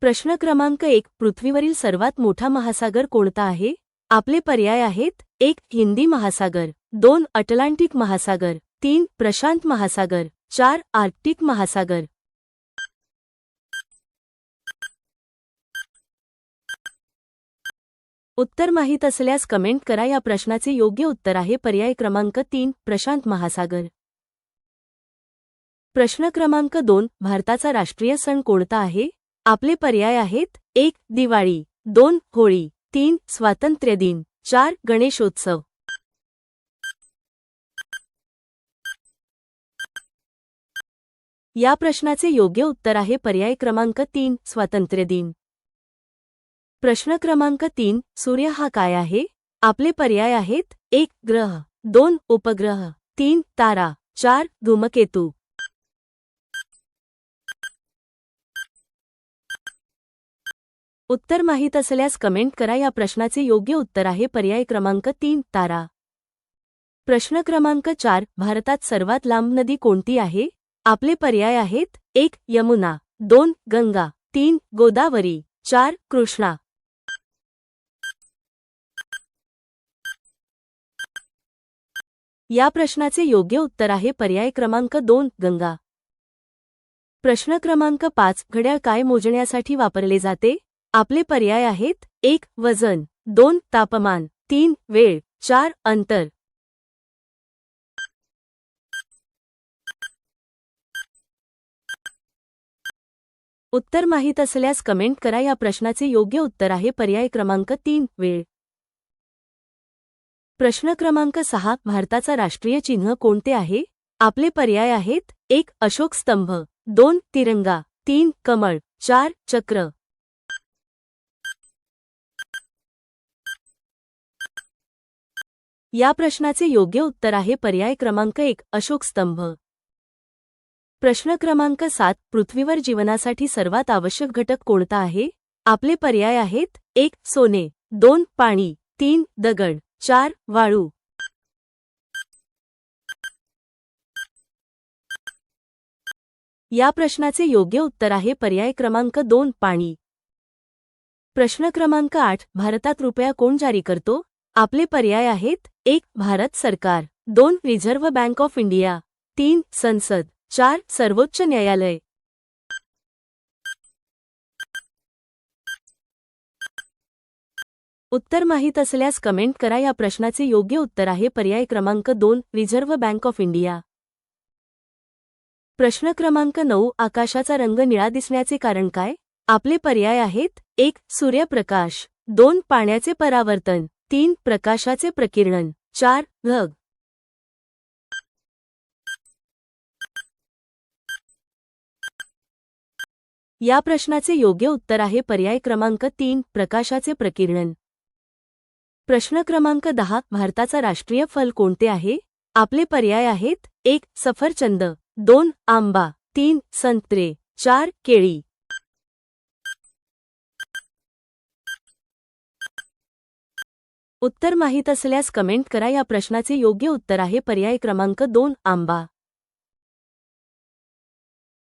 प्रश्न क्रमांक 1. पृथ्वीवरील सर्वात मोठा महासागर कोणता आहे? आपले पर्याय आहेत: 1. हिंदी महासागर, 2. अटलांटिक महासागर, 3. प्रशांत महासागर, 4. आर्क्टिक महासागर. उत्तर माहीत असल्यास कमेंट करा. या प्रश्नाचे योग्य उत्तर आहे पर्याय क्रमांक 3. प्रशांत महासागर. प्रश्न क्रमांक 2. भारताचा राष्ट्रीय सण कोणता आहे? आपले पर्याय आहेत: 1. दिवाळी, 2. होळी, 3. स्वातंत्र्य दिन, 4. गणेशोत्सव. या प्रश्नाचे योग्य उत्तर आहे पर्याय क्रमांक 3. स्वातंत्र्य दिन. प्रश्न क्रमांक 3. सूर्य हा काय आहे? आपले पर्याय आहेत: 1. ग्रह, 2. उपग्रह, 3. तारा, 4. धूमकेतू. उत्तर माहीत असल्यास कमेंट करा. या प्रश्नाचे योग्य उत्तर आहे पर्याय क्रमांक 3. तारा. प्रश्न क्रमांक 4. भारतात सर्वात लांब नदी कोणती आहे? आपले पर्याय आहेत: 1. यमुना, 2. गंगा, 3. गोदावरी, 4. कृष्णा. या प्रश्नाचे योग्य उत्तर आहे पर्याय क्रमांक 2. गंगा. प्रश्न क्रमांक 5. घड्याळ काय मोजण्यासाठी वापरले जाते? आपले पर्याय आहेत: 1. वजन, 2. तापमान, 3. वेळ, 4. अंतर. उत्तर माहीत असल्यास कमेंट करा. या प्रश्नाचे योग्य उत्तर आहे पर्याय क्रमांक 3. वेळ. प्रश्न क्रमांक 6. भारताचा राष्ट्रीय चिन्ह कोणते आहे? आपले पर्याय आहेत: 1. अशोक स्तंभ, 2. तिरंगा, 3. कमळ, 4. चक्र. या प्रश्नाचे योग्य उत्तर आहे पर्याय क्रमांक 1. अशोक स्तंभ. प्रश्न क्रमांक 7. पृथ्वीवर जीवनासाठी सर्वात आवश्यक घटक कोणता आहे? आपले पर्याय आहेत: 1. सोने, 2. पाणी, 3. दगड, 4. वाळू. या प्रश्नाचे योग्य उत्तर आहे पर्याय क्रमांक 2. पाणी. प्रश्न क्रमांक 8. भारतात रुपया कोण जारी करतो? आपले पर्याय आहेत: 1. भारत सरकार, 2. Reserve bank of India, 3. संसद, 4. सर्वोच्च न्यायालय. उत्तर माहीत असल्यास कमेंट करा. या प्रश्नाचे योग्य उत्तर आहे पर्याय क्रमांक 2. Reserve bank of India. प्रश्न क्रमांक 9. आकाशाचा रंग निळा दिसण्याचे कारण काय? आपले पर्याय आहेत: 1. सूर्यप्रकाश, 2. पाण्याचे परावर्तन, 3. प्रकाशाचे प्रकिरण, 4. ढग. या प्रश्नाचे योग्य उत्तर आहे पर्याय क्रमांक 3. प्रकाशाचे प्रकिरण. प्रश्न क्रमांक 10. भारताचा राष्ट्रीय फल कोणते आहे? आपले पर्याय आहेत: 1. सफरचंद, 2. आंबा, 3. संत्रे, 4. केळी. उत्तर माहीत असल्यास कमेंट करा. या प्रश्नाचे योग्य उत्तर आहे पर्याय क्रमांक 2. आंबा.